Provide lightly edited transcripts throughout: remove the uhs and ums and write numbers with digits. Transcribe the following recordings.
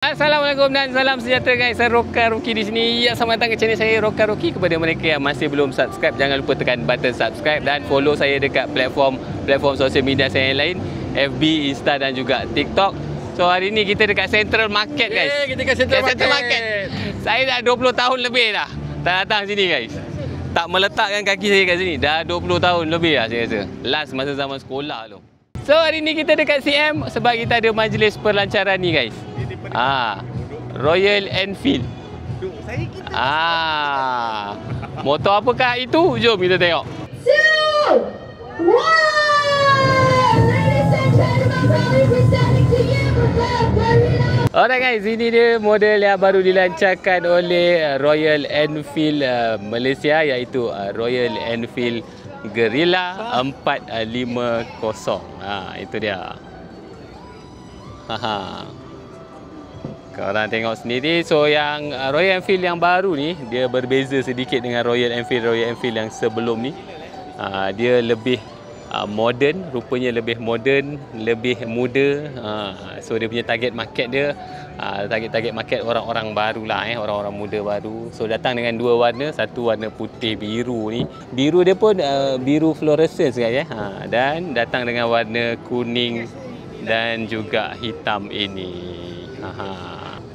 Assalamualaikum dan salam sejahtera guys. Saya Roka Roki di sini. Ya, selamat datang ke channel saya Roka Roki. Kepada mereka yang masih belum subscribe, jangan lupa tekan button subscribe dan follow saya dekat platform sosial media saya yang lain, FB, Insta dan juga TikTok. So hari ni kita dekat Central Market guys. Kita dekat Central Market. Saya dah 20 tahun lebih dah tak datang sini guys. Tak meletakkan kaki saya kat sini. Dah 20 tahun lebih lah saya rasa. Last masa zaman sekolah tu. So hari ni kita dekat CM sebab kita ada majlis perlancaran ni guys. Royal Enfield. Motor apakah itu? Jom kita tengok. 2, 1. Ladies and gentlemen, proudly presenting to you the Alright guys, ini dia model yang baru dilancarkan oleh Royal Enfield Malaysia, iaitu Royal Enfield Guerrilla 450. Itu dia. Korang tengok sendiri. So yang Royal Enfield yang baru ni, dia berbeza sedikit dengan Royal Enfield yang sebelum ni. Dia lebih modern, rupanya lebih modern, lebih muda. So dia punya target market dia, target market orang-orang baru lah, orang-orang muda baru. So datang dengan dua warna, satu warna putih biru ni. Biru dia pun biru fluorescence guys, dan datang dengan warna kuning dan juga hitam ini.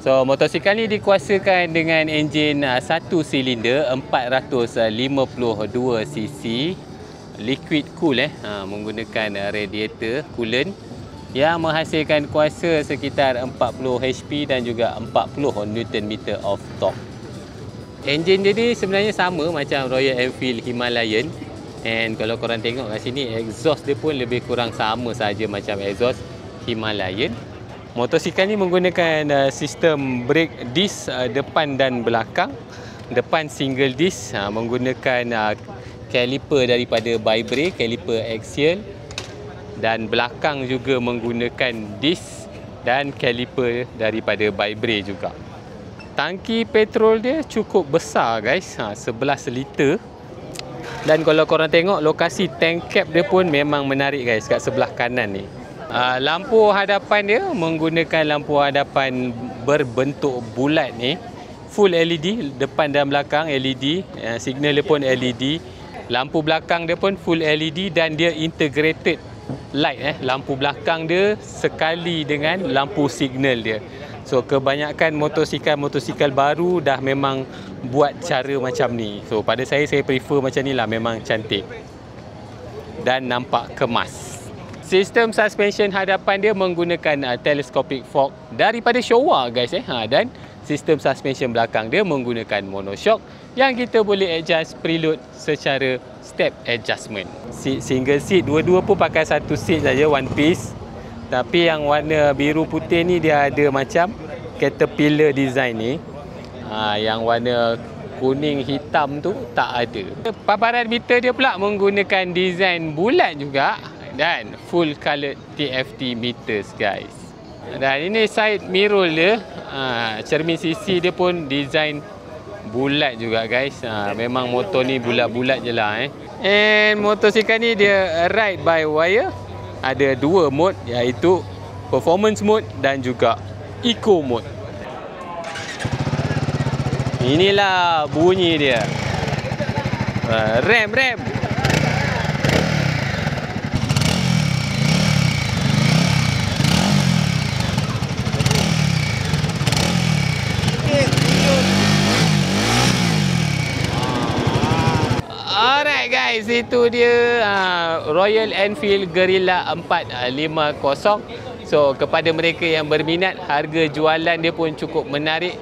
So motosikal ni dikuasakan dengan enjin satu silinder 452cc liquid cool, menggunakan radiator coolant yang menghasilkan kuasa sekitar 40 HP dan juga 40 Nm of torque. Enjin dia ni sebenarnya sama macam Royal Enfield Himalayan, and kalau korang tengok kat sini, exhaust dia pun lebih kurang sama saja macam exhaust Himalayan. Motosikal ni menggunakan sistem brake disc depan dan belakang. Depan single disc menggunakan kaliper daripada Bi-Brake, kaliper axial, dan belakang juga menggunakan disc dan kaliper daripada Bi-Brake juga. Tangki petrol dia cukup besar guys, 11 liter. Dan kalau korang tengok lokasi tank cap dia pun memang menarik guys, kat sebelah kanan ni. Lampu hadapan dia menggunakan lampu hadapan berbentuk bulat ni, full LED, depan dan belakang LED, signal dia pun LED. Lampu belakang dia pun full LED dan dia integrated light, lampu belakang dia sekali dengan lampu signal dia. So kebanyakan motosikal baru dah memang buat cara macam ni. So pada saya prefer macam ni lah, memang cantik dan nampak kemas. Sistem suspension hadapan dia menggunakan telescopic fork daripada Showa guys, dan sistem suspension belakang dia menggunakan monoshock yang kita boleh adjust preload secara step adjustment. Seat single seat, dua-dua pun pakai satu seat saja, one piece. Tapi yang warna biru putih ni dia ada macam caterpillar design ni. Yang warna kuning hitam tu tak ada. Paparan meter dia pula menggunakan design bulat juga dan full coloured TFT meters guys. Dan ini side mirror dia, cermin sisi dia pun design bulat juga guys. Memang motor ni bulat-bulat je lah. And motosikal ni dia ride by wire. Ada dua mode, iaitu performance mode dan juga eco mode. Inilah bunyi dia. Rem. Alright guys, itu dia Royal Enfield Guerrilla 450. So kepada mereka yang berminat, harga jualan dia pun cukup menarik,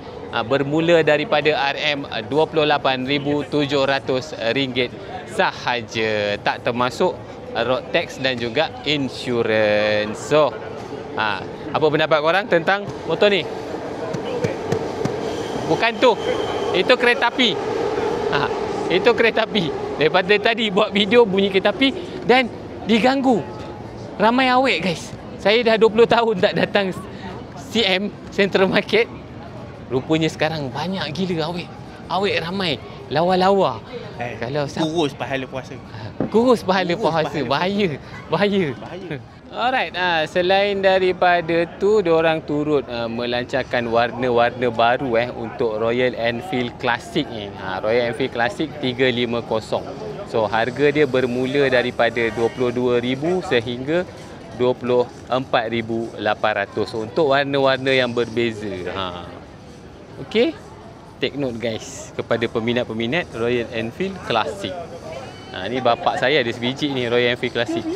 bermula daripada RM28,700 sahaja, tak termasuk road tax dan juga insurans. So apa pendapat korang tentang motor ni? Bukan tu, itu kereta api. Itu kereta api. Daripada tadi buat video bunyi kereta api dan diganggu. Ramai awet guys. Saya dah 20 tahun tak datang CM, Central Market. Rupanya sekarang banyak gila awet. Awet ramai. Lawa-lawa. Kalau kurus pahala puasa. Kurus pahala puasa. Bahaya. Alright, selain daripada tu, diorang turut melancarkan warna-warna baru untuk Royal Enfield Classic ni. Royal Enfield Classic 350. So harga dia bermula daripada 22,000 sehingga 24,800 untuk warna-warna yang berbeza. Okey. Take note guys kepada peminat-peminat Royal Enfield Classic. Ni bapak saya ada sebiji ni Royal Enfield Classic.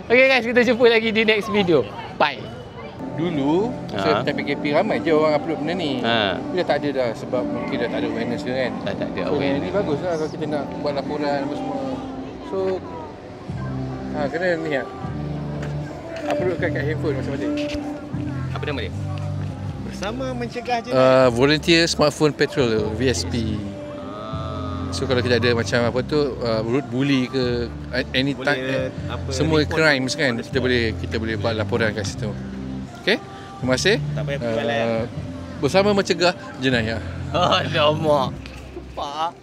Okay guys, kita jumpa lagi di next video. Bye. Dulu saya PKP ramai je orang upload benda ni. Tapi dah tak ada dah sebab mungkin dah tak ada awareness dia kan. Tak ada So awareness. ini bagus lah kalau kita nak buat laporan apa semua. So kena ni lah, uploadkan kat handphone masing-masing. Apa nama dia? Bersama mencegah jenayah. Volunteer Smartphone Patrol, VSP. So kalau kita ada macam apa tu road bully ke anytime semua crimes kan, kita boleh buat laporan kat situ. Okey, terima kasih. Tak payah pergi balai. Bersama mencegah jenayah. Alamak. Pak.